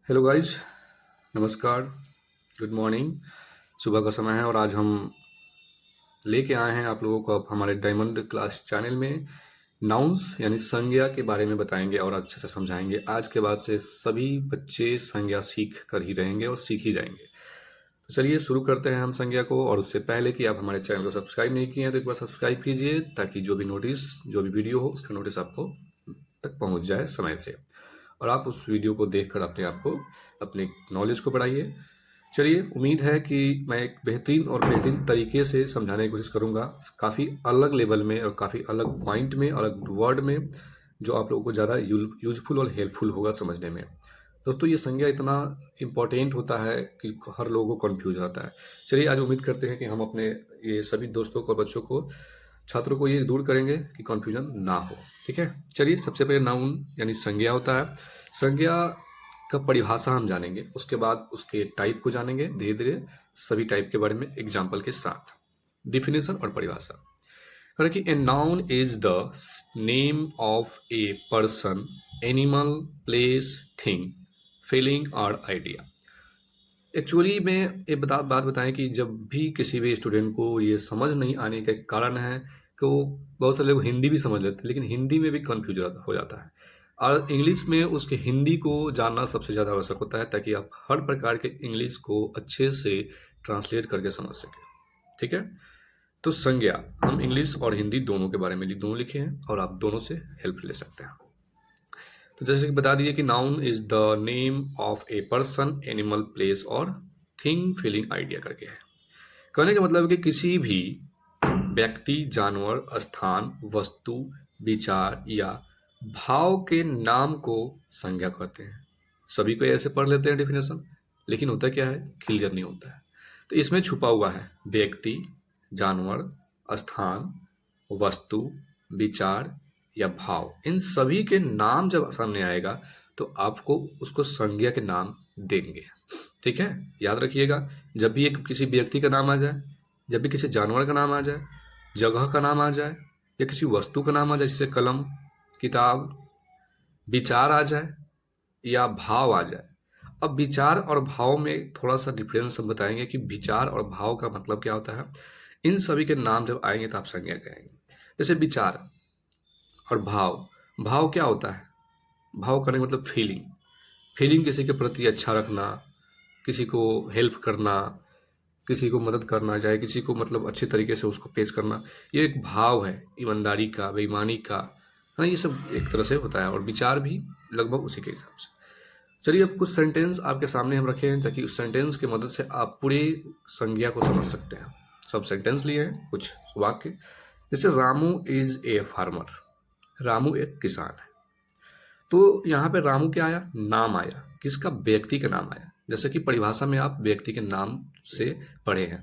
Hello guys, नमस्कार, good morning. सुबह का समय है और आज हम लेके आए हैं आप लोगों को अब हमारे डायमंड क्लास चैनल में नाउन्स यानी संज्ञा के बारे में बताएंगे और अच्छे से समझाएंगे। आज के बाद से सभी बच्चे संज्ञा सीख कर ही रहेंगे और सीख ही जाएंगे। तो चलिए शुरू करते हैं हम संज्ञा को। और उससे पहले कि आप हमारे चैनल को सब्सक्राइब नहीं किए हैं तो एक बार सब्सक्राइब कीजिए, ताकि जो भी वीडियो हो उसका नोटिस आपको तक पहुंच जाए समय से, और आप उस वीडियो को देखकर अपने आप को, अपने नॉलेज को बढ़ाइए। चलिए, उम्मीद है कि मैं एक बेहतरीन तरीके से समझाने की कोशिश करूंगा, काफ़ी अलग लेवल में और काफ़ी अलग पॉइंट में, अलग वर्ड में, जो आप लोगों को ज़्यादा यूजफुल और हेल्पफुल होगा समझने में। दोस्तों, ये संज्ञा इतना इम्पोर्टेंट होता है कि हर लोगों को कन्फ्यूज रहता है। चलिए, आज उम्मीद करते हैं कि हम अपने ये सभी दोस्तों को, बच्चों को, छात्रों को ये दूर करेंगे कि कन्फ्यूजन ना हो। ठीक है, चलिए सबसे पहले नाउन यानी संज्ञा होता है। संज्ञा का परिभाषा हम जानेंगे, उसके बाद उसके टाइप को जानेंगे धीरे धीरे, सभी टाइप के बारे में एग्जाम्पल के साथ। डिफिनेशन और परिभाषा करें कि a noun is the name of a person, animal, place, thing, feeling और आइडिया। एक्चुअली में ये बात बताएं कि जब भी किसी भी स्टूडेंट को ये समझ नहीं आने का कारण है कि वो, बहुत सारे लोग हिंदी भी समझ लेते हैं लेकिन हिंदी में भी कन्फ्यूज हो जाता है, और इंग्लिश में उसके हिंदी को जानना सबसे ज़्यादा आवश्यक होता है, ताकि आप हर प्रकार के इंग्लिश को अच्छे से ट्रांसलेट करके समझ सकें। ठीक है, तो संज्ञा हम इंग्लिश और हिंदी दोनों के बारे में दोनों लिखे हैं और आप दोनों से हेल्प ले सकते हैं। तो जैसे कि बता दिए कि noun is the name of a person, animal, place और थिंग, फीलिंग, आइडिया करके है। कहने का मतलब है कि किसी भी व्यक्ति, जानवर, स्थान, वस्तु, विचार या भाव के नाम को संज्ञा कहते हैं। सभी को ऐसे पढ़ लेते हैं डेफिनेशन, लेकिन होता क्या है, क्लियर नहीं होता है। तो इसमें छुपा हुआ है व्यक्ति, जानवर, स्थान, वस्तु, विचार या भाव, इन सभी के नाम जब सामने आएगा तो आपको उसको संज्ञा के नाम देंगे। ठीक है, याद रखिएगा, जब भी एक किसी व्यक्ति का नाम आ जाए, जब भी किसी जानवर का नाम आ जाए, जगह का नाम आ जाए, या किसी वस्तु का नाम आ जाए, जैसे कलम, किताब, विचार आ जाए या भाव आ जाए। अब विचार और भाव में थोड़ा सा डिफरेंस हम बताएंगे कि विचार और भाव का मतलब क्या होता है। इन सभी के नाम जब आएंगे तो आप संज्ञा कहेंगे। जैसे विचार और भाव, भाव क्या होता है, भाव करने का मतलब फीलिंग, फीलिंग किसी के प्रति अच्छा रखना, किसी को हेल्प करना, किसी को मदद करना, चाहे किसी को मतलब अच्छे तरीके से उसको पेश करना, ये एक भाव है, ईमानदारी का, बेईमानी का, है ना, ये सब एक तरह से होता है। और विचार भी लगभग उसी के हिसाब से। चलिए, अब कुछ सेंटेंस आपके सामने हम रखे हैं, ताकि उस सेंटेंस की मदद से आप पूरे संज्ञा को समझ सकते हैं। सब सेंटेंस लिए हैं, कुछ वाक्य, जैसे Ramu is a farmer, Ramu एक किसान है। तो यहाँ पे रामू क्या आया, नाम आया, किसका, व्यक्ति का नाम आया, जैसे कि परिभाषा में आप व्यक्ति के नाम से पढ़े हैं।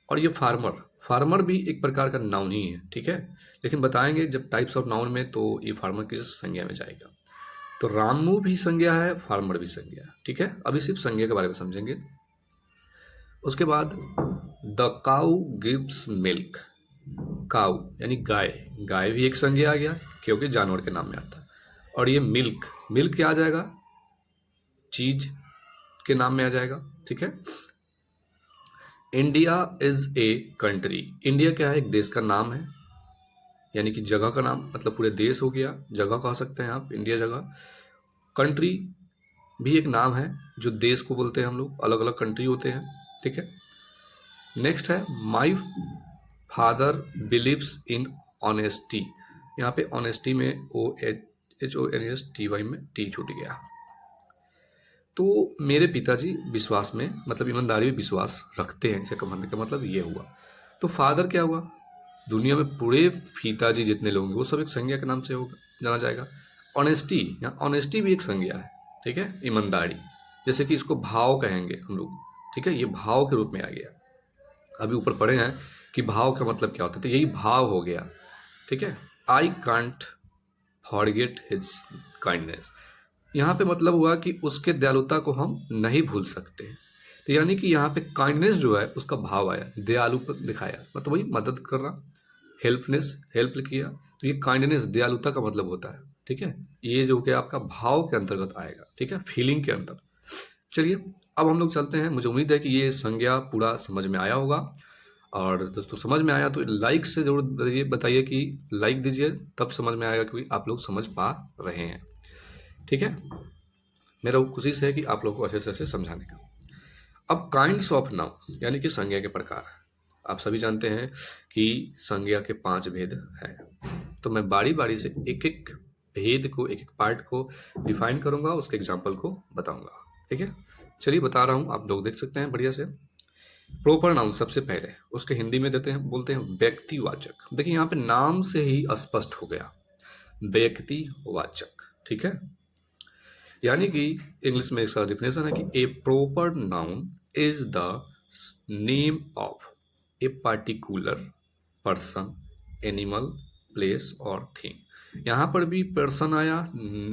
और ये फार्मर, फार्मर भी एक प्रकार का नाउन ही है, ठीक है, लेकिन बताएंगे जब टाइप्स ऑफ नाउन में तो ये फार्मर किस संज्ञा में जाएगा। तो रामू भी संज्ञा है, फार्मर भी संज्ञा है। ठीक है, अभी सिर्फ संज्ञा के बारे में समझेंगे। उसके बाद the cow gives milk, cow यानी गाय, गाय भी एक संज्ञा आ गया क्योंकि जानवर के नाम में आता है। और ये मिल्क, मिल्क क्या आ जाएगा, चीज के नाम में आ जाएगा। ठीक है, India is a country, India क्या है, एक देश का नाम है, यानी कि जगह का नाम, मतलब पूरे देश हो गया, जगह कह सकते हैं आप, इंडिया जगह। कंट्री भी एक नाम है, जो देश को बोलते हैं हम लोग, अलग अलग कंट्री होते हैं। ठीक है, नेक्स्ट है my father believes in honesty, यहाँ पे ऑनेस्टी में ONESTY में टी छूट गया। तो मेरे पिताजी विश्वास में, मतलब ईमानदारी में विश्वास रखते हैं, इसे कहने का मतलब ये हुआ। तो फादर क्या हुआ, दुनिया में पूरे पिताजी जितने लोग हैं वो सब एक संज्ञा के नाम से होगा, जाना जाएगा। ऑनेस्टी, यहाँ ऑनेस्टी भी एक संज्ञा है, ठीक है, ईमानदारी, जैसे कि इसको भाव कहेंगे हम लोग। ठीक है, ये भाव के रूप में आ गया। अभी ऊपर पढ़े हैं कि भाव का मतलब क्या होता है, तो यही भाव हो गया। ठीक है, I can't forget his kindness, यहाँ पे मतलब हुआ कि उसके दयालुता को हम नहीं भूल सकते। तो यानी कि यहाँ पे काइंडनेस जो है उसका भाव आया, दयालु दिखाया, मतलब वही मदद कर रहा, हेल्पनेस, हेल्प किया, तो ये काइंडनेस, दयालुता का मतलब होता है। ठीक है, ये जो कि आपका भाव के अंतर्गत आएगा। ठीक है, फीलिंग के अंदर। चलिए अब हम लोग चलते हैं। मुझे उम्मीद है कि ये संज्ञा पूरा समझ में आया होगा, और दोस्तों समझ में आया तो लाइक से ज़रूर बताइए कि लाइक दीजिए, तब समझ में आएगा कि आप लोग समझ पा रहे हैं। ठीक है, मेरा कोशिश है कि आप लोग को अच्छे से समझाने का। अब काइंड्स ऑफ नाउन यानी कि संज्ञा के प्रकार। आप सभी जानते हैं कि संज्ञा के 5 भेद हैं, तो मैं बारी बारी से एक एक भेद को, एक एक पार्ट को डिफाइन करूंगा, उसके एग्जाम्पल को बताऊंगा। ठीक है, चलिए बता रहा हूं, आप लोग देख सकते हैं बढ़िया से। प्रॉपर नाउन सबसे पहले, उसके हिंदी में देते हैं, बोलते हैं व्यक्तिवाचक। देखिए यहाँ पे नाम से ही स्पष्ट हो गया, व्यक्तिवाचक। ठीक है, यानी कि इंग्लिश में इसका डिफिनेशन है कि a proper noun is the name of a particular person, animal, place और थिंग। यहाँ पर भी पर्सन आया,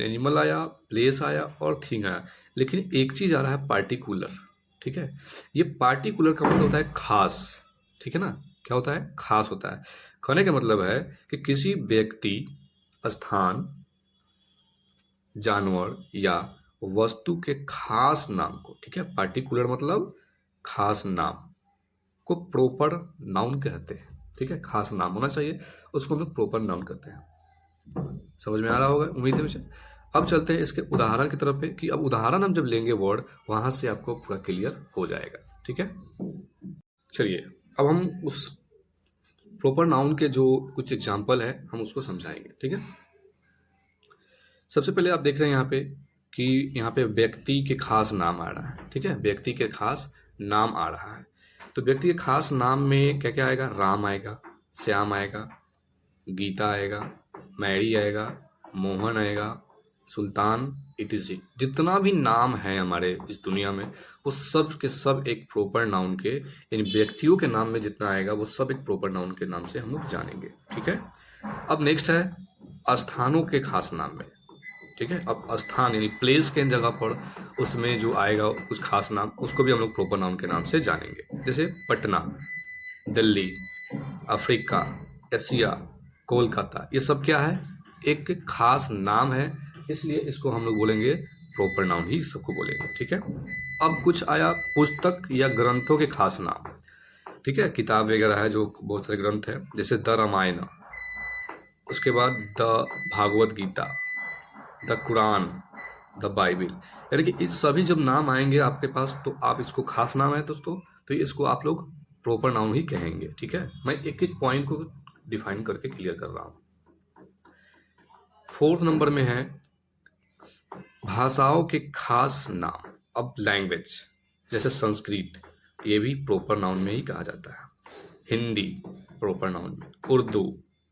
एनिमल आया, प्लेस आया और थिंग आया, लेकिन एक चीज आ रहा है पार्टिकुलर। ठीक है, ये पार्टिकुलर का मतलब होता है खास। ठीक है ना, क्या होता है? खास होता है। कहने का मतलब है कि किसी व्यक्ति, स्थान, जानवर या वस्तु के खास नाम को, ठीक है, पार्टिकुलर मतलब खास नाम को प्रॉपर नाउन कहते हैं। ठीक है, खास नाम होना चाहिए, उसको हम लोग प्रॉपर नाउन कहते हैं। समझ में आ रहा होगा उम्मीद है मुझे। अब चलते हैं इसके उदाहरण की तरफ पे, कि अब उदाहरण हम जब लेंगे वर्ड, वहां से आपको पूरा क्लियर हो जाएगा। ठीक है, चलिए अब हम उस प्रॉपर नाउन के जो कुछ एग्जाम्पल है हम उसको समझाएंगे। ठीक है, सबसे पहले आप देख रहे हैं यहाँ पे कि यहाँ पे व्यक्ति के खास नाम आ रहा है। ठीक है, व्यक्ति के खास नाम आ रहा है, तो व्यक्ति के खास नाम में क्या क्या आएगा? राम आएगा, श्याम आएगा, गीता आएगा, मैरी आएगा, मोहन आएगा, सुल्तान, etc। जितना भी नाम है हमारे इस दुनिया में, वो सब के सब एक प्रॉपर नाउन के, इन व्यक्तियों के नाम में जितना आएगा वो सब एक प्रॉपर नाउन के नाम से हम लोग जानेंगे। ठीक है, अब नेक्स्ट है स्थानों के खास नाम में। ठीक है, अब स्थान यानी प्लेस के जगह पर उसमें जो आएगा कुछ खास नाम, उसको भी हम लोग प्रॉपर नाउन के नाम से जानेंगे। जैसे पटना, दिल्ली, अफ्रीका, एशिया, कोलकाता, ये सब क्या है? एक खास नाम है, इसलिए इसको हम लोग बोलेंगे प्रॉपर नाउन ही सबको बोलेंगे। ठीक है, अब कुछ आया पुस्तक या ग्रंथों के खास नाम। ठीक है, किताब वगैरह है जो बहुत सारे ग्रंथ है, जैसे द रामायण, उसके बाद the Bhagavad Gita, the Quran, the Bible. यानी कि इस सभी जब नाम आएंगे आपके पास, तो आप इसको खास नाम है दोस्तों, तो इसको आप लोग प्रॉपर नाउन ही कहेंगे। ठीक है, मैं एक एक पॉइंट को डिफाइन करके क्लियर कर रहा हूं। 4th नंबर में है भाषाओं के खास नाम। अब लैंग्वेज, जैसे संस्कृत, ये भी प्रॉपर नाउन में ही कहा जाता है। हिंदी प्रॉपर नाउन में, उर्दू,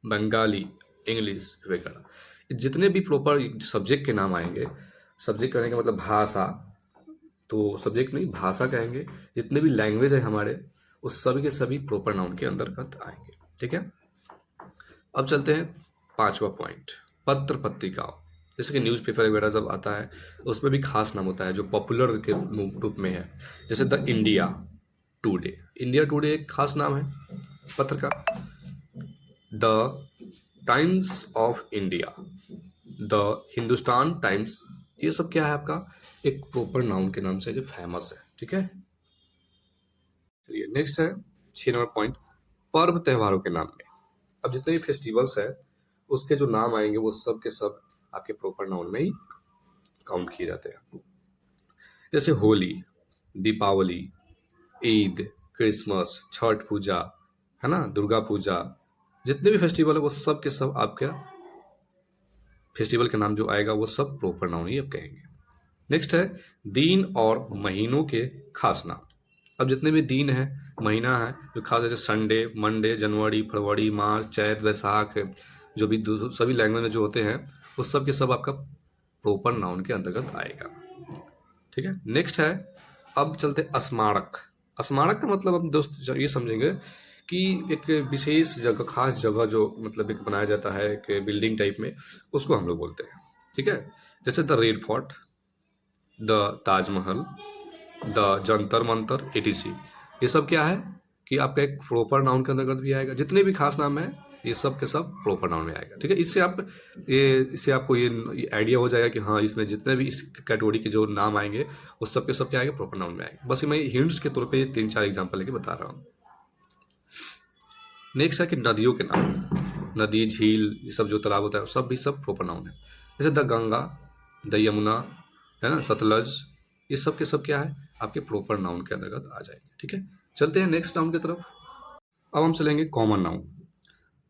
बंगाली, इंग्लिश वगैरह, जितने भी प्रॉपर सब्जेक्ट के नाम आएंगे, सब्जेक्ट करने का मतलब भाषा, तो सब्जेक्ट नहीं भाषा कहेंगे, जितने भी लैंग्वेज है हमारे, उस सभी के सभी प्रॉपर नाउन के अंतर्गत आएंगे। ठीक है, अब चलते हैं 5वां पॉइंट, पत्र पत्रिकाओं। जैसे कि न्यूज़पेपर वगैरह जब आता है, उसमें भी खास नाम होता है जो पॉपुलर के रूप में है। जैसे the India today, India today एक खास नाम है पत्र का। The times of India, the Hindustan times, ये सब क्या है? आपका एक प्रॉपर नाउन के नाम से जो फेमस है। ठीक है, चलिए नेक्स्ट है 6 नंबर पॉइंट, पर्व त्योहारों के नाम में। अब जितने भी फेस्टिवल्स है, उसके जो नाम आएंगे वो सब के सब आपके प्रॉपर नाउन में ही काउंट किए जाते हैं। जैसे होली, दीपावली, ईद, क्रिसमस, छठ पूजा, है ना, दुर्गा पूजा, जितने भी फेस्टिवल है वो सब के सब आपके फेस्टिवल के नाम जो आएगा वो सब प्रॉपर नाउन ही आप कहेंगे। नेक्स्ट है दिन और महीनों के खास नाम। अब जितने भी दिन है, महीना है जो खास, जैसे संडे, मंडे, जनवरी, फरवरी, मार्च, चैत, वैशाख, जो भी सभी लैंग्वेज में जो होते हैं, वो सब के सब आपका प्रॉपर नाउन के अंतर्गत आएगा। ठीक है, नेक्स्ट है, अब चलते स्मारक। स्मारक का मतलब हम दोस्त ये समझेंगे कि एक विशेष जगह, खास जगह जो मतलब एक बनाया जाता है एक बिल्डिंग टाइप में, उसको हम लोग बोलते हैं। ठीक है, जैसे the red fort, the Taj Mahal, the Jantar Mantar, etc। ये सब क्या है कि आपका एक प्रॉपर नाउन के अंतर्गत भी आएगा। जितने भी खास नाम है ये सब के सब प्रॉपर नाउन में आएगा। ठीक है, इससे आपको ये आइडिया हो जाएगा कि हाँ, इसमें जितने भी इस कैटेगरी के जो नाम आएंगे उस सब के सब क्या आएंगे, प्रॉपर नाउन में आएंगे। बस मैं हिंट्स के तौर पे 3-4 एग्जाम्पल लेके बता रहा हूँ। नेक्स्ट है कि नदियों के नाम, नदी, झील, ये सब जो तालाब होता है सब भी सब प्रॉपर नाउन है। जैसे द गंगा, द यमुना, है ना, सतलज, ये सब के सब क्या है, आपके प्रॉपर नाउन के अंतर्गत आ जाएंगे। ठीक है, चलते हैं नेक्स्ट नाउन की तरफ। अब हम चलेंगे कॉमन नाउन।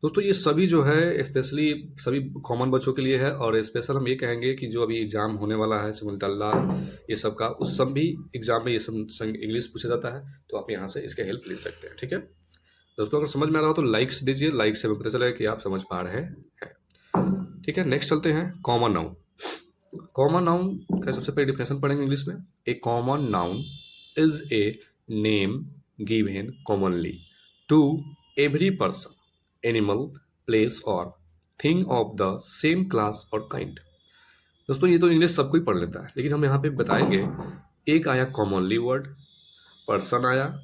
दोस्तों ये सभी जो है स्पेशली सभी कॉमन बच्चों के लिए है, और स्पेशल हम ये कहेंगे कि जो अभी एग्जाम होने वाला है सिमुलतल्ला ये सब का, उस सब भी एग्जाम में ये सब इंग्लिश पूछा जाता है, तो आप यहाँ से इसके हेल्प ले सकते हैं। ठीक है दोस्तों, अगर समझ में आ रहा हो तो लाइक्स दीजिए, लाइक से हमें पता चलेगा कि आप समझ पा रहे हैं। ठीक है, नेक्स्ट चलते हैं कॉमन नाउन। कॉमन नाउन का सबसे पहले डिफिनेशन पढ़ेंगे इंग्लिश में। A common noun is a name given commonly to every person, animal, place और thing of the same class और काइंड। दोस्तों ये तो इंग्लिश सब कोई पढ़ लेता है, लेकिन हम यहाँ पे बताएंगे, एक आया कॉमनली वर्ड, पर्सन आया,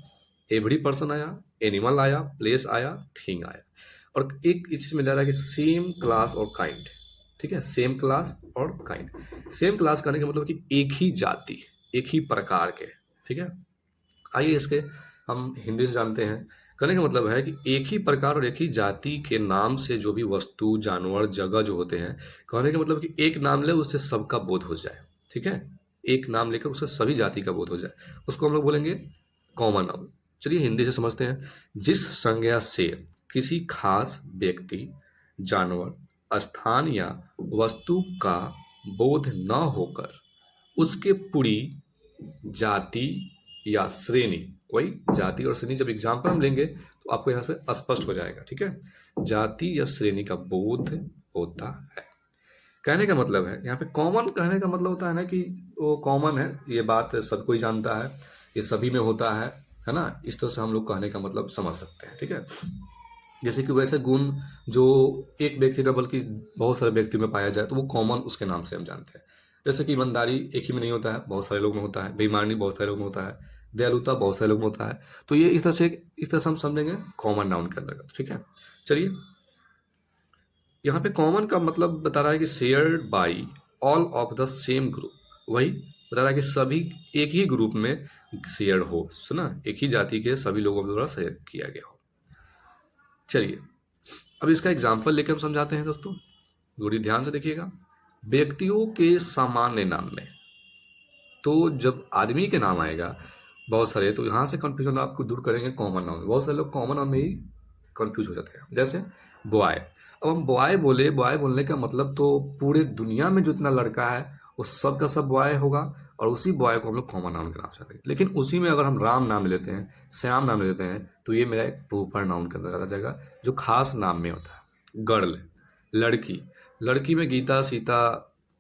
एवरी पर्सन आया, एनिमल आया, प्लेस आया, थिंग आया, और एक इस चीज में रहा है कि सेम क्लास और काइंड। ठीक है, सेम क्लास और काइंड। सेम क्लास करने का मतलब कि एक ही जाति, एक ही प्रकार के। ठीक है, आइए इसके हम हिंदी से जानते हैं। कहने का मतलब है कि एक ही प्रकार और एक ही जाति के नाम से जो भी वस्तु, जानवर, जगह जो होते हैं, कहने का मतलब कि एक नाम ले उससे सबका बोध हो जाए। ठीक है, एक नाम लेकर उससे सभी जाति का बोध हो जाए, उसको हम लोग बोलेंगे कॉमन नाउन। चलिए हिंदी से समझते हैं। जिस संज्ञा से किसी खास व्यक्ति, जानवर, स्थान या वस्तु का बोध न होकर उसके पूरी जाति या श्रेणी, वही जाति और श्रेणी जब एग्जाम्पल हम लेंगे तो आपको यहाँ पे स्पष्ट हो जाएगा। ठीक है, जाति या श्रेणी का बोध होता है। कहने का मतलब है यहाँ पे कॉमन, कहने का मतलब होता है ना कि वो कॉमन है, ये बात सबको ही जानता है, ये सभी में होता है ना। इस तरह से हम लोग कहने का मतलब समझ सकते हैं। ठीक है, जैसे कि वैसे गुण जो एक व्यक्ति न बल्कि बहुत सारे व्यक्ति में पाया जाए तो वो कॉमन उसके नाम से हम जानते हैं। जैसे कि ईमानदारी एक ही में नहीं होता है, बहुत सारे लोग में होता है। बेईमानी बहुत सारे लोग में होता है। दयालुता बहुत सारे लोग में होता है। तो ये इस तरह से हम समझेंगे कॉमन नाउन के अंतर्गत। ठीक है, चलिए यहाँ पे कॉमन का मतलब बता रहा है कि shared by all of the same group, वही बता रहा है कि सभी एक ही ग्रुप में शेयर हो, सुना, एक ही जाति के सभी लोगों द्वारा शेयर किया गया हो। चलिए अब इसका एग्जाम्पल लेकर हम समझाते हैं। दोस्तों थोड़ी ध्यान से देखिएगा। व्यक्तियों के सामान्य नाम में, तो जब आदमी के नाम आएगा बहुत सारे, तो यहाँ से कंफ्यूजन आपको दूर करेंगे कॉमन नाउन में। बहुत सारे लोग कॉमन नाउन में ही कंफ्यूज हो जाते हैं। जैसे बॉय, अब हम बॉय बोले, बॉय बोलने का मतलब तो पूरे दुनिया में जितना लड़का है वो सब का सब बॉय होगा, और उसी बॉय को हम लोग कॉमन नाउन के नाम से रखेंगे। लेकिन उसी में अगर हम राम नाम लेते हैं, श्याम नाम लेते हैं, तो ये मेरा एक प्रॉपर नाउन के अंदर आ जाएगा, जो खास नाम में होता है। गर्ल, लड़की, लड़की में गीता, सीता,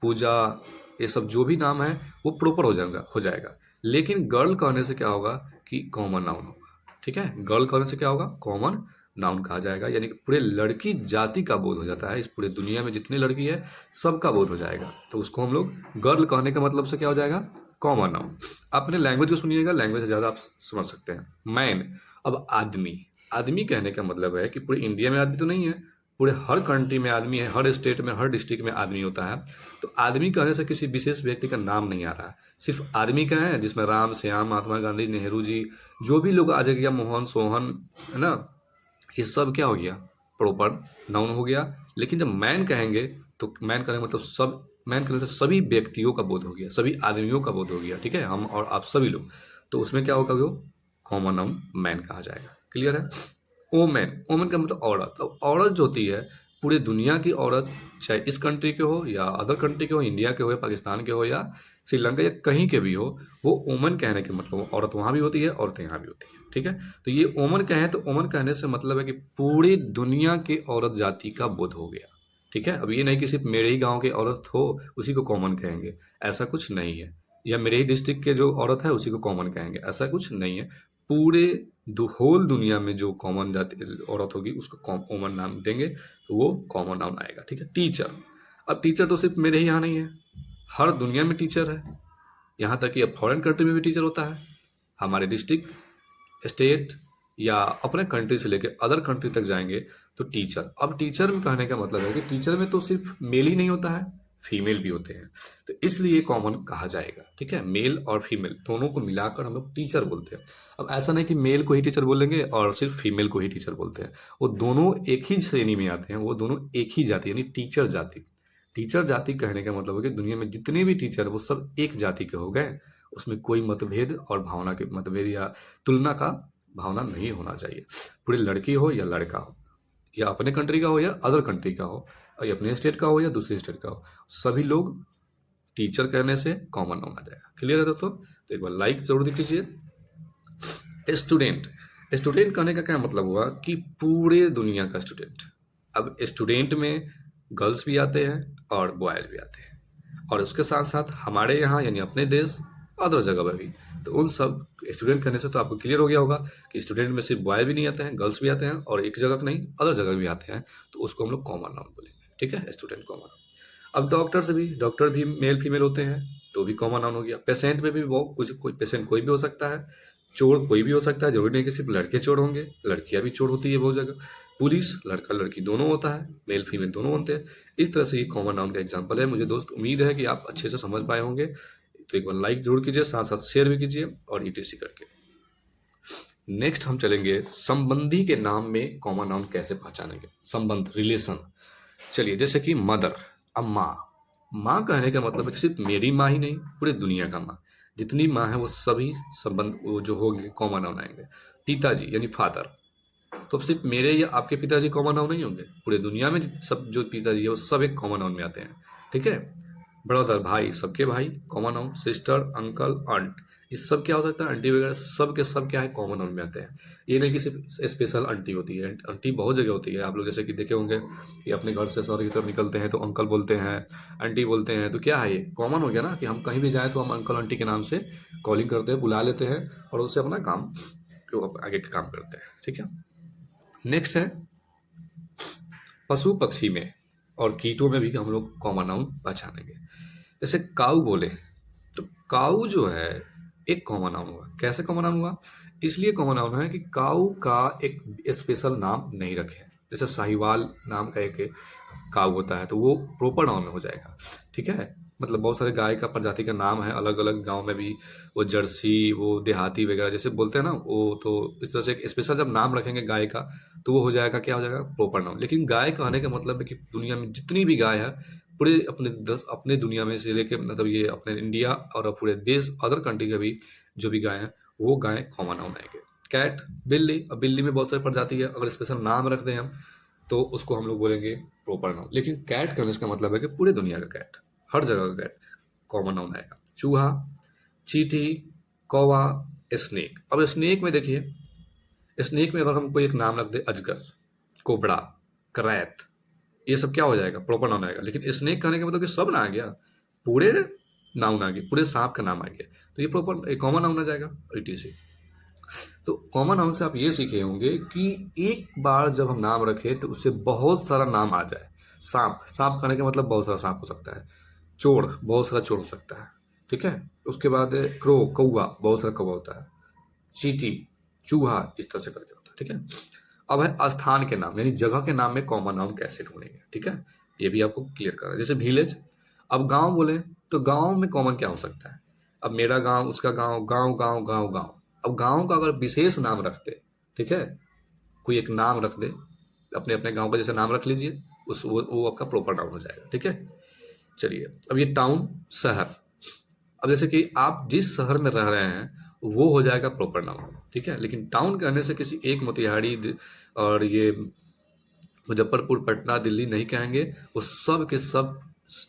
पूजा, ये सब जो भी नाम है वो प्रॉपर हो जाएगा। लेकिन गर्ल कहने से क्या होगा कि कॉमन नाउन होगा। ठीक है, गर्ल कहने से क्या होगा, कॉमन नाउन कहा जाएगा, यानी कि पूरे लड़की जाति का बोध हो जाता है। इस पूरे दुनिया में जितनी लड़की है सबका बोध हो जाएगा, तो उसको हम लोग गर्ल कहने का मतलब से क्या हो जाएगा, कॉमन नाउन। अपने लैंग्वेज को सुनिएगा, लैंग्वेज से ज़्यादा आप समझ सकते हैं। मैन, अब आदमी, आदमी कहने का मतलब है कि पूरे इंडिया में आदमी तो नहीं है, पूरे हर कंट्री में आदमी है, हर स्टेट में, हर डिस्ट्रिक्ट में आदमी होता है। तो आदमी कहने से किसी विशेष व्यक्ति का नाम नहीं आ रहा है, सिर्फ आदमी का है, जिसमें राम, श्याम, महात्मा गांधी, नेहरू जी, जो भी लोग आ जाएगा, मोहन, सोहन, है ना, ये सब क्या हो गया, प्रॉपर नाउन हो गया। लेकिन जब मैन कहेंगे तो मैन कहने का मतलब सब, मैन कहने से सभी व्यक्तियों का बोध हो गया, सभी आदमियों का बोध हो गया। ठीक है, हम और आप सभी लोग, तो उसमें क्या होगा, वो कॉमन नाउन मैन कहा जाएगा। क्लियर है। ओमेन, ओमेन का मतलब औरत। अब औरत जो होती है पूरे दुनिया की औरत, चाहे इस कंट्री के हो या अदर कंट्री के हो, इंडिया के हो या पाकिस्तान के हो या श्रीलंका या कहीं के भी हो, वो ओमन कहने के मतलब औरत वहाँ भी होती है, औरत यहाँ भी होती है। ठीक है, तो ये ओमन कहें तो ओमन कहने से मतलब है कि पूरी दुनिया के औरत जाति का बोध हो गया। ठीक है, अब ये नहीं कि सिर्फ मेरे ही गांव के औरत हो उसी को कॉमन कहेंगे, ऐसा कुछ नहीं है। या मेरे ही डिस्ट्रिक्ट के जो औरत है उसी को कॉमन कहेंगे, ऐसा कुछ नहीं है। पूरे होल दुनिया में जो कॉमन जाति औरत होगी उसको कॉमन नाम देंगे, तो वो कॉमन नाउन आएगा। ठीक है, टीचर, अब टीचर तो सिर्फ मेरे ही यहाँ नहीं है, हर दुनिया में टीचर है। यहाँ तक कि अब फॉरेन कंट्री में भी टीचर होता है। हमारे डिस्ट्रिक्ट, स्टेट, या अपने कंट्री से लेके अदर कंट्री तक जाएंगे तो टीचर। अब टीचर में कहने का मतलब है कि टीचर में तो सिर्फ मेल ही नहीं होता है, फीमेल भी होते हैं, तो इसलिए कॉमन कहा जाएगा। ठीक है, मेल और फीमेल दोनों को मिलाकर हम लोग टीचर बोलते हैं। अब ऐसा नहीं कि मेल को ही टीचर बोलेंगे और सिर्फ फीमेल को ही टीचर बोलते हैं, वो दोनों एक ही श्रेणी में आते हैं, वो दोनों एक ही जाति यानी टीचर जाति। टीचर जाति कहने का मतलब है कि दुनिया में जितने भी टीचर वो सब एक जाति के हो गए, उसमें कोई मतभेद और भावना के मतभेद या तुलना का भावना नहीं होना चाहिए। पूरी लड़की हो या लड़का हो, या अपने कंट्री का हो या अदर कंट्री का हो, या अपने स्टेट का हो या दूसरे स्टेट का हो, सभी लोग टीचर कहने से कॉमन नाउन आ जाएगा। क्लियर है दोस्तों? तो एक बार लाइक जरूर दीजिए। स्टूडेंट, स्टूडेंट कहने का क्या मतलब हुआ कि पूरे दुनिया का स्टूडेंट। अब स्टूडेंट में गर्ल्स भी आते हैं और बॉयज भी आते हैं, और उसके साथ साथ हमारे यहाँ यानी अपने देश अदर जगह पर भी, तो उन सब स्टूडेंट कहने से तो आपको क्लियर हो गया होगा कि स्टूडेंट में सिर्फ बॉय भी नहीं आते हैं, गर्ल्स भी आते हैं, और एक जगह नहीं अदर जगह भी आते हैं, तो उसको हम लोग कॉमन नाउन बोलेंगे। ठीक है, स्टूडेंट कॉमन। अब डॉक्टर भी मेल फीमेल होते हैं, तो भी कॉमन नाउन हो गया। पेशेंट में भी वो कुछ कोई पेशेंट कोई भी हो सकता है, चोर कोई भी हो सकता है, जरूरी नहीं कि सिर्फ लड़के चोर होंगे, लड़कियां भी चोर होती है बहुत जगह। पुलिस लड़का लड़की दोनों होता है, मेल फीमेल दोनों होते हैं। इस तरह से ये कॉमन नाउन का एग्जाम्पल है। मुझे दोस्त उम्मीद है कि आप अच्छे से समझ पाए होंगे, तो एक बार लाइक जरूर कीजिए, साथ साथ शेयर भी कीजिए और ईटीसी करके। नेक्स्ट हम चलेंगे संबंधी के नाम में कॉमन नाउन कैसे पहचानेंगे। संबंध, रिलेशन। चलिए, जैसे कि मदर, अब माँ। माँ कहने का मतलब है कि सिर्फ मेरी माँ ही नहीं, पूरे दुनिया का माँ, जितनी माँ है वो सभी संबंध वो जो होंगे कॉमन नाउन आएंगे। पिताजी यानी फादर, तो अब सिर्फ मेरे या आपके पिताजी कॉमन नाउन नहीं होंगे, पूरे दुनिया में सब जो पिताजी है वो सब एक कॉमन नाउन में आते हैं। ठीक है, ब्रदर भाई, सबके भाई common noun. Sister, uncle, aunt, ये सब क्या हो सकता है, आंटी वगैरह सब के सब क्या है, कॉमन नाउन में आते हैं। ये नहीं कि सिर्फ स्पेशल आंटी होती है, आंटी बहुत जगह होती है। आप लोग जैसे कि देखे होंगे कि अपने घर से शहर की तरफ निकलते हैं तो अंकल बोलते हैं, आंटी बोलते हैं, तो क्या है ये कॉमन हो गया ना कि हम कहीं भी जाएं तो हम अंकल आंटी के नाम से कॉलिंग करते हैं, बुला लेते हैं और उससे अपना काम आगे का काम करते हैं। ठीक है, नेक्स्ट है पशु पक्षी में और कीटों में भी हम लोग कॉमन नाउन पहचानेंगे। जैसे काऊ बोले तो काऊ जो है एक कॉमन नाउन हुआ। कैसे कॉमन नाउन हुआ? इसलिए कॉमन नाउन है कि काऊ का एक स्पेशल नाम नहीं रखे। जैसे साहिवाल नाम का एक काऊ होता है तो वो प्रॉपर नाउन में हो जाएगा। ठीक है, मतलब बहुत सारे गाय का प्रजाति का नाम है अलग अलग गांव में भी, वो जर्सी, वो देहाती वगैरह जैसे बोलते हैं ना, वो तो इस तरह से एक स्पेशल जब नाम रखेंगे गाय का तो वो हो जाएगा, क्या हो जाएगा, प्रॉपर नाउन। लेकिन गाय कहने का मतलब है कि दुनिया में जितनी भी गाय है, पूरे अपने दुनिया में से लेके मतलब ये अपने इंडिया और पूरे देश अदर कंट्री के भी जो भी गाय हैं वो गाय कॉमन नाउन आएंगे। कैट, बिल्ली, अब बिल्ली में बहुत सारी प्रजाति है, अगर स्पेशल नाम रख दें हम तो उसको हम लोग बोलेंगे प्रॉपर नाउन। लेकिन कैट कहने का मतलब है कि पूरे दुनिया का कैट, हर जगह का कैट कॉमन नाउन आएगा। चूहा, चींटी, कौवा, स्नेक। अब स्नेक में देखिए, स्नेक में अगर हम कोई एक नाम रख दे, अजगर, कोबरा, करैत, ये सब क्या हो जाएगा, प्रॉपर नाउन आएगा। लेकिन स्नेक कहने का मतलब कि सब ना आ गया, पूरे नाउन आ गया, पूरे सांप का नाम आ गया, तो ये प्रॉपर कॉमन नाउन आ जाएगा ईटीसी। तो कॉमन नाउन से आप ये सीखे होंगे कि एक बार जब हम नाम रखें तो उससे बहुत सारा नाम आ जाए। सांप, सांप कहने का मतलब बहुत सारा सांप हो सकता है। चोर, बहुत सारा चोर हो सकता है। ठीक है, उसके बाद क्रो, कौवा, बहुत सारा कौवा होता है। चींटी, चूहा, इस तरह से करके होता है। ठीक है, अब है स्थान के नाम यानी जगह के नाम में कॉमन नाउन कैसे ढूंढेंगे। ठीक है, ये भी आपको क्लियर करना है। जैसे विलेज, अब गांव बोले तो गांव में कॉमन क्या हो सकता है, अब मेरा गांव, उसका गांव, गांव गांव गांव गांव। अब गांव का अगर विशेष नाम रखते, ठीक है, कोई एक नाम रख दे, अपने अपने गांव का जैसे नाम रख लीजिए, उस वो आपका प्रॉपर नाउन हो जाएगा। ठीक है, चलिए, अब ये टाउन, शहर, अब जैसे कि आप जिस शहर में रह रहे हैं वो हो जाएगा प्रॉपर नाउन। ठीक है, लेकिन टाउन कहने से किसी एक मोतिहारी और ये मुजफ्फरपुर, पटना, दिल्ली नहीं कहेंगे, वो सब के सब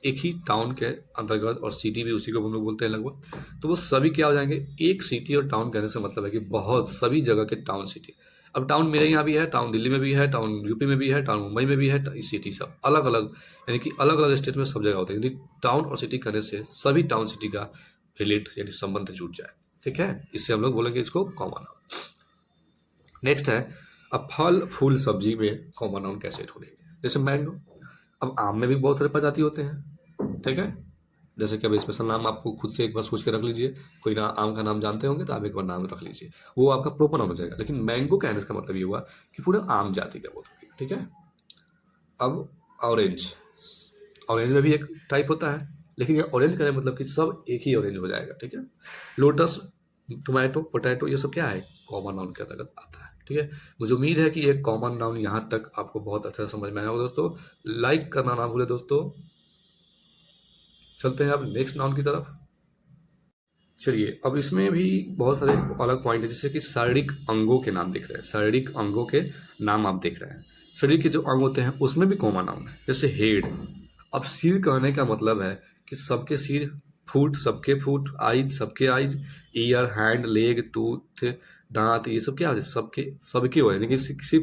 एक ही टाउन के अंतर्गत, और सिटी भी उसी को हम लोग बोलते हैं लगभग, तो वो सभी क्या हो जाएंगे, एक सिटी। और टाउन कहने से मतलब है कि बहुत सभी जगह के टाउन, सिटी। अब टाउन मेरे यहाँ भी है, टाउन दिल्ली में भी है, टाउन यूपी में भी है, टाउन मुंबई में भी है, सिटी सब अलग अलग, यानी कि अलग अलग स्टेट में सब जगह होते हैं। यानी टाउन और सिटी कहने से सभी टाउन सिटी का रिलेट यानी संबंध जुड़ जाए। ठीक है, इससे हम लोग बोलेंगे इसको कॉमन नाउन। नेक्स्ट है अब फल फूल सब्जी में कॉमन नाउन कैसे ढूंढेंगे। जैसे मैंगो, अब आम में भी बहुत सारे प्रजाति होते हैं। ठीक है, जैसे कि अब स्पेशल नाम आपको खुद से एक बार सोच के रख लीजिए, कोई ना आम का नाम जानते होंगे तो आप एक बार नाम रख लीजिए, वो आपका प्रॉपर नाम हो जाएगा। लेकिन मैंगो कहने का मतलब ये हुआ कि पूरे आम जाति का बोध हो गया, ठीक है। अब ऑरेंज, ऑरेंज में भी एक टाइप होता है, लेकिन ये ऑरेंज का मतलब कि सब एक ही ऑरेंज हो जाएगा, ठीक है। लोटस, टोमेटो, पोटैटो, ये सब क्या है, कॉमन नाउन के अंतर्गत आता है, ठीक है। मुझे उम्मीद है कि ये कॉमन नाउन यहाँ तक आपको बहुत अच्छा समझ में आया होगा दोस्तों। लाइक करना ना भूले दोस्तों। चलते हैं अब नेक्स्ट नाउन की तरफ। चलिए, अब इसमें भी बहुत सारे अलग पॉइंट है, जैसे कि शारीरिक अंगों के नाम दिख रहे हैं, शारीरिक अंगों के नाम आप देख रहे हैं। शरीर के जो अंग होते हैं उसमें भी कॉमन नाउन है, जैसे हेड। अब सिर कहने का मतलब है कि सबके सिर, फुट सबके फुट, आइज सबके eyes, year, hand, leg, tooth, दांत, ये सब क्या होते हैं, सबके सबके हो, लेकिन सिर्फ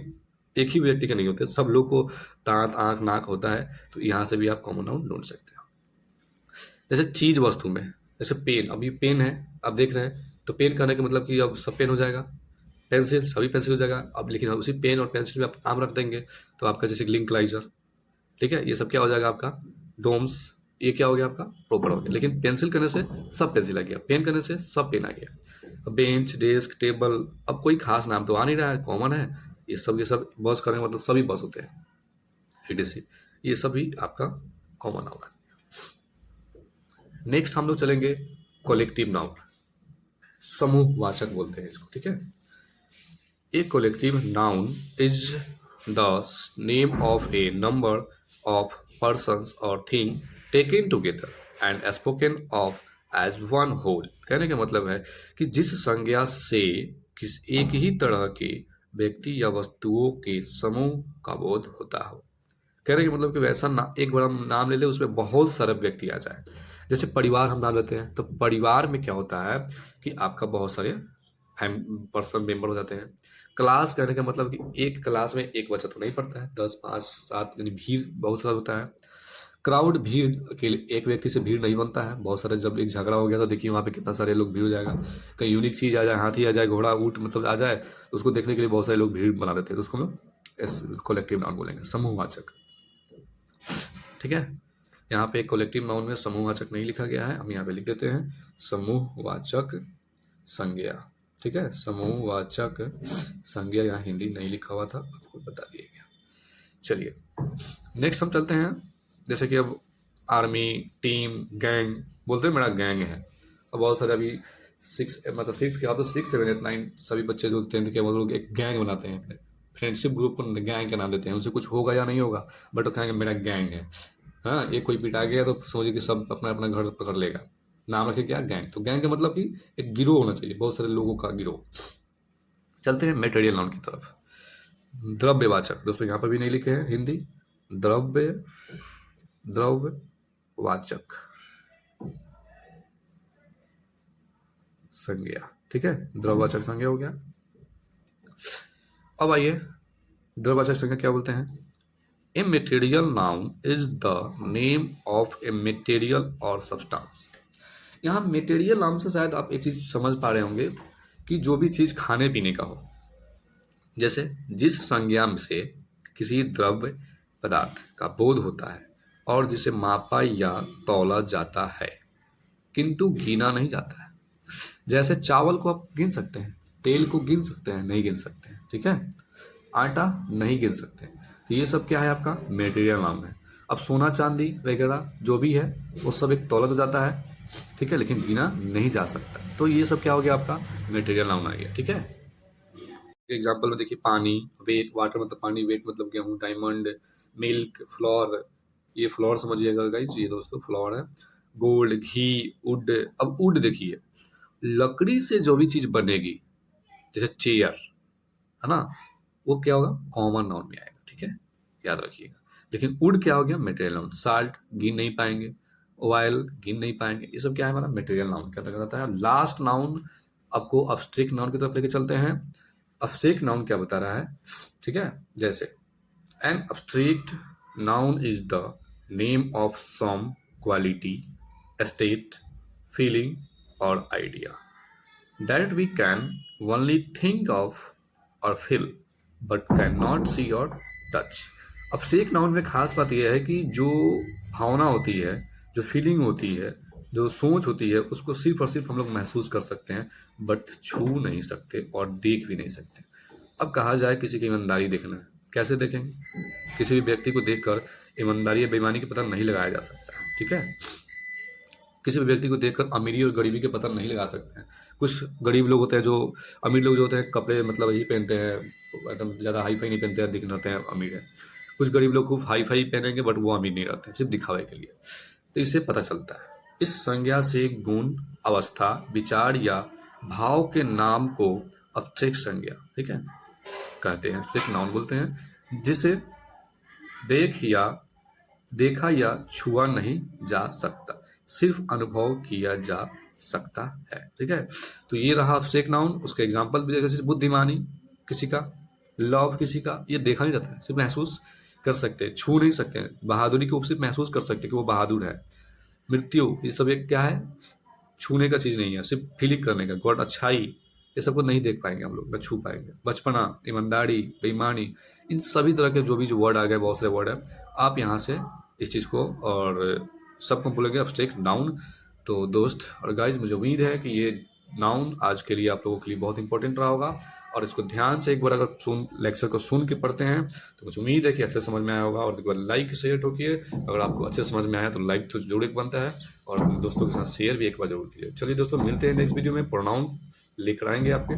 एक ही व्यक्ति के नहीं होते, सब लोग को दांत, आंख, नाक होता है। तो यहाँ से भी आप कॉमन नाउन ढूंढ सकते हैं। जैसे चीज वस्तु में, जैसे पेन, अब ये पेन है, आप देख रहे हैं, तो पेन कहने का मतलब कि अब सब पेन हो जाएगा। पेंसिल, सभी पेंसिल हो जाएगा। अब लेकिन उसी पेन और पेंसिल में आप नाम रख देंगे तो आपका जैसे लिंकलाइजर, ठीक है, ये सब क्या हो जाएगा आपका, डोम्स, ये क्या हो गया आपका, प्रॉपर हो गया। लेकिन पेंसिल करने से सब पेंसिल आ गया, पेन करने से सब पेन आ गया। बेंच, डेस्क, टेबल, अब कोई खास नाम तो आ नहीं रहा है, कॉमन है ये सब। बस करने का मतलब सभी बस होते हैं, etc। ये सभी आपका कॉमन नाउन है। नेक्स्ट हम लोग चलेंगे कलेक्टिव नाउन, समूहवाचक बोलते हैं इसको, ठीक है। A collective noun is the name of a number of persons or thing taken together and spoken of as one whole। कहने का मतलब है कि जिस संज्ञा से किस एक ही तरह के व्यक्ति या वस्तुओं के समूह का बोध होता हो। कहने का मतलब कि वैसा एक बड़ा नाम ले ले, उसमें बहुत सारे व्यक्ति आ जाए। जैसे परिवार हम नाम लेते हैं, तो परिवार में क्या होता है कि आपका बहुत सारे पर्सन मेंबर हो जाते हैं। क्लास कहने का मतलब कि एक क्लास में एक बच्चा तो नहीं पढ़ता है, 10, 5, 7, यानी भीड़ बहुत सारा होता है। क्राउड, भीड़, अकेले एक व्यक्ति से भीड़ नहीं बनता है, बहुत सारे। जब एक झगड़ा हो गया तो देखिए वहाँ पे कितना सारे लोग भीड़ हो जाएगा। कहीं यूनिक चीज़ आ जाए, हाथी आ जाए, घोड़ा, ऊँट मतलब आ जाए, तो उसको देखने के लिए बहुत सारे लोग भीड़ बना देते हैं, तो उसको हम लोग कलेक्टिव नाउन बोलेंगे, समूहवाचक, ठीक है। यहाँ पे कलेक्टिव नाउन में समूहवाचक नहीं लिखा गया है, हम यहाँ पे लिख देते हैं समूहवाचक संज्ञा, ठीक है। समूहवाचक संज्ञा यहाँ हिंदी नहीं लिखा हुआ था, आपको बता दिया गया। चलिए नेक्स्ट हम चलते हैं, जैसे कि अब आर्मी, टीम, गैंग बोलते हैं, मेरा गैंग है। अब बहुत सारे अभी 6 मतलब 6 क्या होता है, 6, 7, 8, 9 सभी बच्चे जो 10th के वो लोग एक गैंग बनाते हैं, अपने फ्रेंडशिप ग्रुप को गैंग का नाम देते हैं। उनसे कुछ होगा या नहीं होगा, बट वो कहेंगे मेरा गैंग है। हाँ, ये कोई पिटा गया तो समझिए कि सब अपना अपना घर पकड़ लेगा, नाम रखे क्या, गैंग। तो गैंग का मतलब कि एक गिरोह होना चाहिए, बहुत सारे लोगों का गिरोह। चलते हैं मेटेरियल नाउन की तरफ। द्रव्यवाचक, दोस्तों यहाँ पर भी नहीं लिखे हैं हिंदी, द्रव्यवाचक संज्ञा, ठीक है। द्रव्यवाचक संज्ञा हो गया। अब आइए द्रव्यवाचक संज्ञा क्या बोलते हैं। A material noun is the name of a material और सब्सटेंस। यहाँ मेटेरियल नाम से शायद आप एक चीज समझ पा रहे होंगे कि जो भी चीज खाने पीने का हो, जैसे जिस संज्ञा से किसी द्रव्य पदार्थ का बोध होता है और जिसे मापा या तौला जाता है किंतु गिना नहीं जाता है। जैसे चावल को आप गिन सकते हैं, तेल को गिन सकते हैं, नहीं गिन सकते हैं, ठीक है। आटा नहीं गिन सकते। तो ये सब क्या है, आपका मेटेरियल नाम है। अब सोना चांदी वगैरह जो भी है वो सब एक तौला तो जाता है, ठीक है, लेकिन गिना नहीं जा सकता। तो ये सब क्या हो गया, आपका मेटेरियल नाउन आ गया, ठीक है। एग्जाम्पल में देखिए, पानी, वेट, वाटर मतलब पानी, वेट मतलब गेहूं, डायमंड, मिल्क, फ्लोर, ये फ्लोर समझिएगा गाइस, ये दोस्तों फ्लोर है। Gold, ghee, would. अब वुड देखिए, लकड़ी से जो भी चीज बनेगी, जैसे चेयर है ना, वो क्या होगा, कॉमन नाउन में आएगा, ठीक है, याद रखिएगा। लेकिन वुड क्या हो गया, मटेरियल नाउन। साल्ट गिन नहीं पाएंगे, ऑयल गिन नहीं पाएंगे, ये सब क्या है हमारा मटेरियल नाउन क्या कहता है। लास्ट नाउन आपको अब्स्ट्रैक्ट नाउन की तरफ लेके चलते हैं। अब्स्ट्रैक्ट नाउन क्या बता रहा है, ठीक है। जैसे an abstract noun is the name of some quality, state, feeling और idea that we can only think of or feel but cannot see or touch। अब सेक नाउन में खास बात यह है कि जो भावना होती है, जो फीलिंग होती है, जो सोच होती है उसको सिर्फ और सिर्फ हम लोग महसूस कर सकते हैं, बट छू नहीं सकते और देख भी नहीं सकते। अब कहा जाए किसी की ईमानदारी देखना है, कैसे देखेंगे? किसी भी व्यक्ति को देखकर ईमानदारी या बेईमानी का पता नहीं लगाया जा सकता है, ठीक है? किसी भी व्यक्ति को देखकर अमीरी और गरीबी के पता नहीं लगा सकते हैं। कुछ गरीब लोग होते हैं, जो अमीर लोग जो होते हैं कपड़े मतलब यही पहनते हैं, एकदम ज़्यादा हाई फाई नहीं पहनते हैं, दिख रहते हैं अमीर है। कुछ गरीब लोग खूब हाई फाई पहनेंगे बट वो अमीर नहीं रहते, सिर्फ दिखावे के लिए। तो इससे पता चलता है इस संज्ञा से गुण, अवस्था, विचार या भाव के नाम को अब्स्ट्रैक्ट संज्ञा, ठीक है, कहते हैं, अब्स्ट्रैक्ट नाउन बोलते हैं, जिसे देखा या छुआ नहीं जा सकता, सिर्फ अनुभव किया जा सकता है, ठीक है। तो ये रहा अब्स्ट्रैक्ट नाउन। उसके एग्जांपल भी जैसे बुद्धिमानी किसी का, लव किसी का, ये देखा नहीं जाता है, सिर्फ महसूस कर सकते हैं, छू नहीं सकते हैं। बहादुरी को सिर्फ महसूस कर सकते हैं कि वो बहादुर है। मृत्यु, ये सब एक क्या है, छूने का चीज़ नहीं है, सिर्फ फीलिंग करने का। गॉड, अच्छाई, ये सब को नहीं देख पाएंगे हम लोग, न छू पाएंगे। बचपना, ईमानदारी, बेईमानी, इन सभी तरह के जो भी जो वर्ड आ गए, बहुत सारे वर्ड है, आप यहाँ से इस चीज़ को और सबको बोलेंगे अब्स्ट्रैक्ट नाउन। तो दोस्त और गाइज, मुझे उम्मीद है कि ये नाउन आज के लिए आप लोगों के लिए बहुत इंपॉर्टेंट रहा होगा, और इसको ध्यान से एक बार अगर लेक्चर को सुन के पढ़ते हैं तो मुझे उम्मीद है कि अच्छे समझ में आया होगा। और एक बार लाइक शेयर ठोकिए, अगर आपको अच्छे समझ में आया तो लाइक तो जरूर एक बनता है, और अपने दोस्तों के साथ शेयर भी एक बार जरूर कीजिए। चलिए दोस्तों, मिलते हैं नेक्स्ट वीडियो में, प्रोनाउन लेकर आएंगे आपके।